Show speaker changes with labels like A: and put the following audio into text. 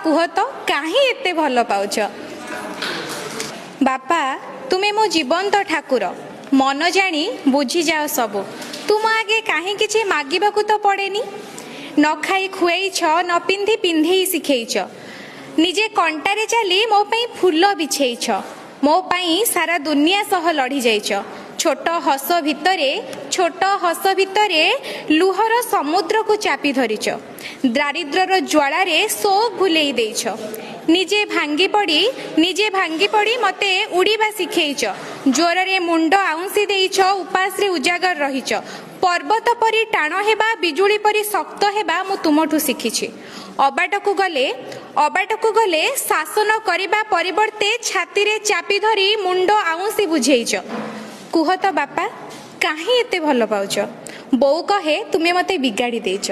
A: कुह तो काहे एते भल पाउछ। बापा तुमे मो जीवन तो ठाकुर मन जानी बुझी जाओ सबू तुम आगे कहीं किसी मागिबाकू तो पड़ेनी न खाई खुएछ न पिंधि पिंधे शिखेछ निजे कंटारे चली मो पई फूल बिछेछ मो पई सारा दुनिया सह लड़ी जाइछ छोट हस भितरे लुहर समुद्र को चापी धरिछ दारिद्र्यर ज्वालारे शोक भुलेई देइछ निजे भांगी पड़ी मते उड़ीबा शिखेइछ ज्वर रे मुंड आउंसी देइछ उपास रे उजागर रहिछ पर्वत परी टाण हेबा बिजुली परी शक्त हेबा मु तुमठु शिखिछि अबाटकू गले शासन करिबा परिवर्ते छाती रे चापी धरी मुंड आउंसी बुझेइछ कुह तो बापा काहे एते भल पाउछ। बोऊ कहे तुमे मते बिगाड़ी देइछ।